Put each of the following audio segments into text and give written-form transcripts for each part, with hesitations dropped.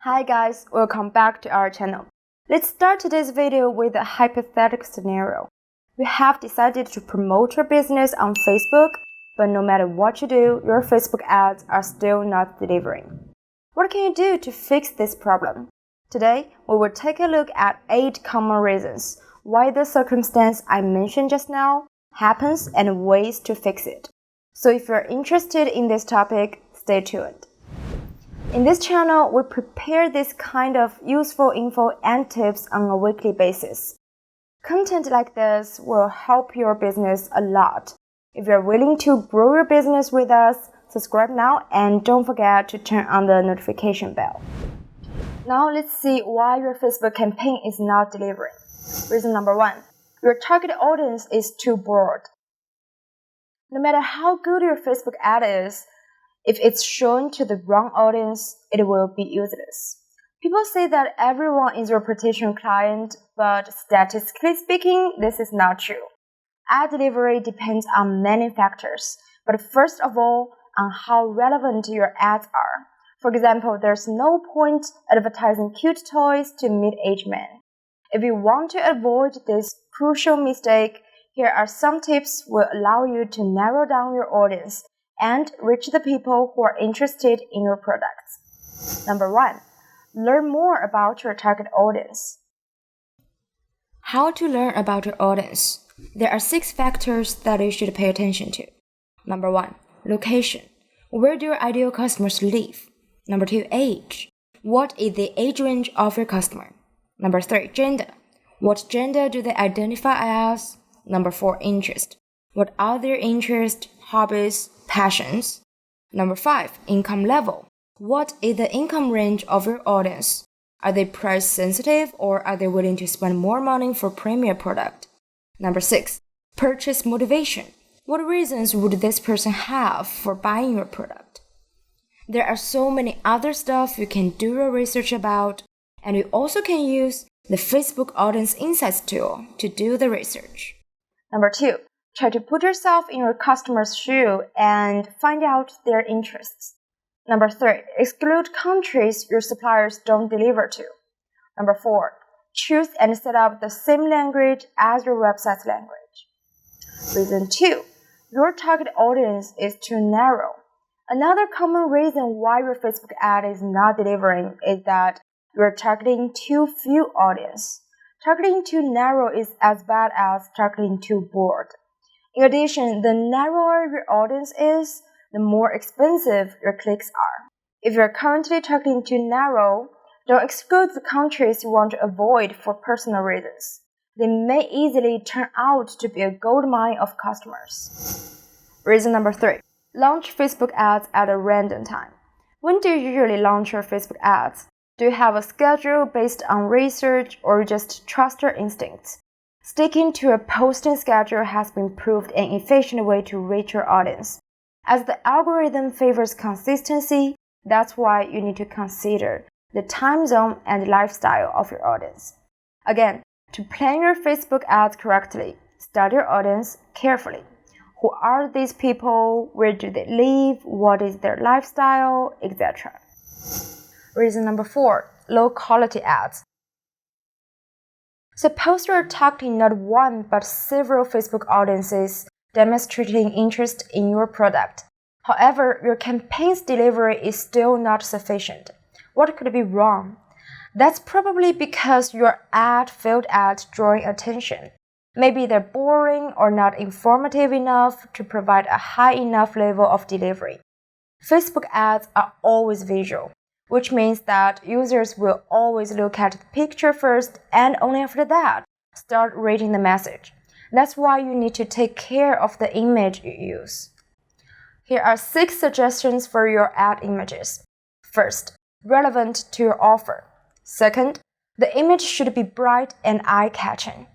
Hi guys, welcome back to our channel. Let's start today's video with a hypothetical scenario. You have decided to promote your business on Facebook, but no matter what you do, your Facebook ads are still not delivering. What can you do to fix this problem? Today, we will take a look at 8 common reasons why the circumstance I mentioned just now happens and ways to fix it. So if you're interested in this topic, stay tuned. In this channel, we prepare this kind of useful info and tips on a weekly basis. Content like this will help your business a lot. If you're willing to grow your business with us, subscribe now and don't forget to turn on the notification bell. Now let's see why your Facebook campaign is not delivering. Reason number 1, your target audience is too bored. No matter how good your Facebook ad is, if it's shown to the wrong audience, it will be useless. People say that everyone is your potential client, but statistically speaking, this is not true. Ad delivery depends on many factors, but first of all, on how relevant your ads are. For example, there's no point advertising cute toys to mid-aged men. If you want to avoid this crucial mistake, here are some tips will allow you to narrow down your audience and reach the people who are interested in your products. Number 1, learn more about your target audience. How to learn about your audience? There are 6 factors that you should pay attention to. Number 1, location. Where do your ideal customers live? Number 2, age. What is the age range of your customer? Number 3, gender. What gender do they identify as? Number 4, interest. What are their interests, hobbies, passions? Number 5, income level. What is the income range of your audience? Are they price sensitive or are they willing to spend more money for premium product? Number 6, purchase motivation. What reasons would this person have for buying your product? There are so many other stuff you can do your research about, and you also can use the Facebook Audience Insights tool to do the research. Number 2, try to put yourself in your customer's shoe and find out their interests. Number 3, exclude countries your suppliers don't deliver to. Number 4, choose and set up the same language as your website's language. Reason 2, your target audience is too narrow. Another common reason why your Facebook ad is not delivering is that you're targeting too few audience. Targeting too narrow is as bad as targeting too broad. In addition, the narrower your audience is, the more expensive your clicks are. If you're currently targeting too narrow, don't exclude the countries you want to avoid for personal reasons. They may easily turn out to be a goldmine of customers. Reason number 3, launch Facebook ads at a random time. When do you usually launch your Facebook ads? Do you have a schedule based on research or just trust your instincts? Sticking to a posting schedule has been proved an efficient way to reach your audience. As the algorithm favors consistency, that's why you need to consider the time zone and lifestyle of your audience. Again, to plan your Facebook ads correctly, study your audience carefully. Who are these people? Where do they live? What is their lifestyle, etc. Reason number 4, low quality ads. Suppose you are targeting not one but several Facebook audiences demonstrating interest in your product. However, your campaign's delivery is still not sufficient. What could be wrong? That's probably because your ad failed at drawing attention. Maybe they're boring or not informative enough to provide a high enough level of delivery. Facebook ads are always visual, which means that users will always look at the picture first and only after that start reading the message. That's why you need to take care of the image you use. Here are 6 suggestions for your ad images. First, relevant to your offer. Second, the image should be bright and eye-catching.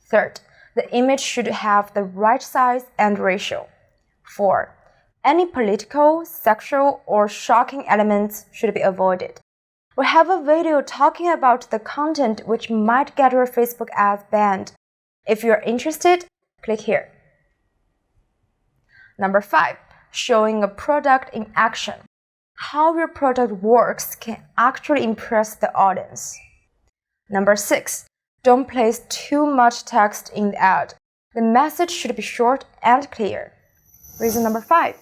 Third, the image should have the right size and ratio. 4, any political, sexual, or shocking elements should be avoided. We have a video talking about the content which might get your Facebook ads banned. If you're interested, click here. Number 5, showing a product in action. how your product works can actually impress the audience. Number 6, don't place too much text in the ad. The message should be short and clear. Reason number 5,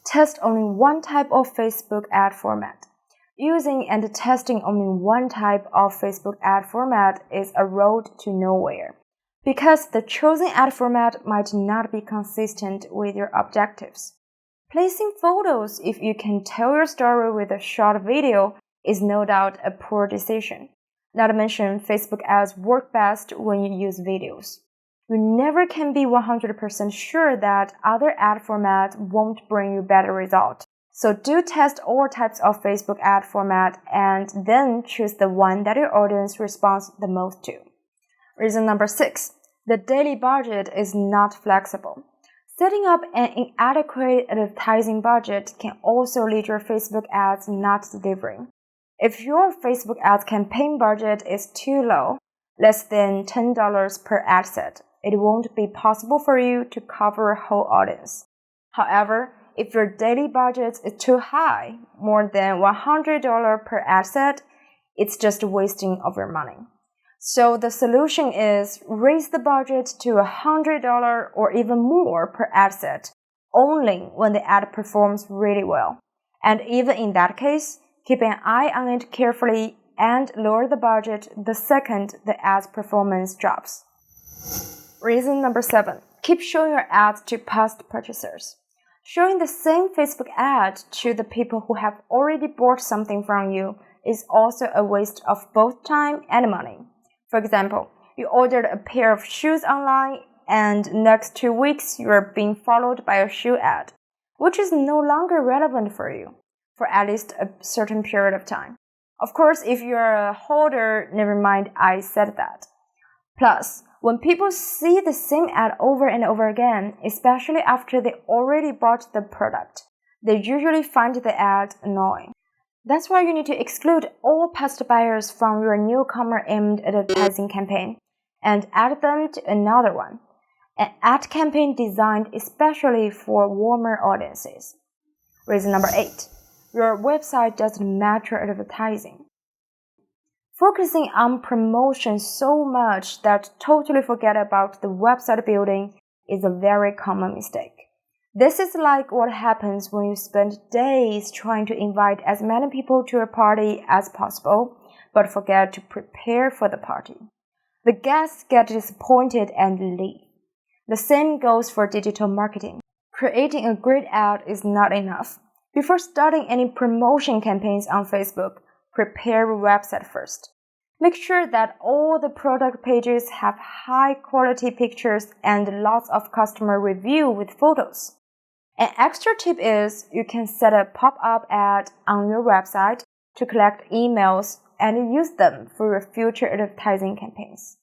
test only one type of Facebook ad format. Using and testing only one type of Facebook ad format is a road to nowhere, because the chosen ad format might not be consistent with your objectives. Placing photos if you can tell your story with a short video is no doubt a poor decision. Not to mention, Facebook ads work best when you use videos. You never can be 100% sure that other ad formats won't bring you better results. So do test all types of Facebook ad format and then choose the one that your audience responds the most to. Reason number 6, the daily budget is not flexible. Setting up an inadequate advertising budget can also lead your Facebook ads not delivering. If your Facebook ads campaign budget is too low, less than $10 per ad set, it won't be possible for you to cover a whole audience. However, if your daily budget is too high, more than $100 per ad set, it's just a wasting of your money. So the solution is raise the budget to $100 or even more per ad set, only when the ad performs really well. And even in that case, keep an eye on it carefully and lower the budget the second the ad's performance drops. Reason number 7, keep showing your ads to past purchasers. Showing the same Facebook ad to the people who have already bought something from you is also a waste of both time and money. For example, you ordered a pair of shoes online and next 2 weeks you are being followed by a shoe ad, which is no longer relevant for you for at least a certain period of time. Of course, if you're a holder, never mind I said that. Plus, when people see the same ad over and over again, especially after they already bought the product, they usually find the ad annoying. That's why you need to exclude all past buyers from your newcomer-aimed advertising campaign and add them to another one, an ad campaign designed especially for warmer audiences. Reason number 8, your website doesn't match your advertising. Focusing on promotion so much that totally forget about the website building is a very common mistake. This is like what happens when you spend days trying to invite as many people to a party as possible, but forget to prepare for the party. The guests get disappointed and leave. The same goes for digital marketing. Creating a great ad is not enough. Before starting any promotion campaigns on Facebook, prepare your website first. Make sure that all the product pages have high quality pictures and lots of customer review with photos. An extra tip is you can set a pop-up ad on your website to collect emails and use them for your future advertising campaigns.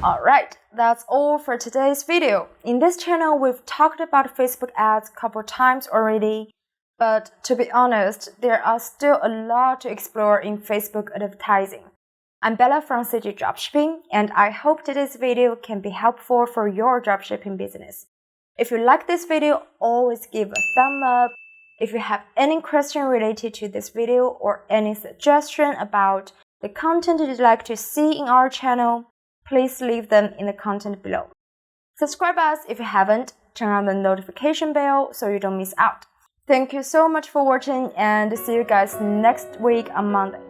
Alright, that's all for today's video. In this channel, we've talked about Facebook ads a couple times already, but to be honest, there are still a lot to explore in Facebook advertising. I'm Bella from cjdropshipping, and I hope today's video can be helpful for your dropshipping business. If you like this video, always give a thumb up. If you have any question related to this video or any suggestion about the content you'd like to see in our channel, please leave them in the content below. Subscribe us if you haven't, turn on the notification bell so you don't miss out. Thank you so much for watching and see you guys next week on Monday.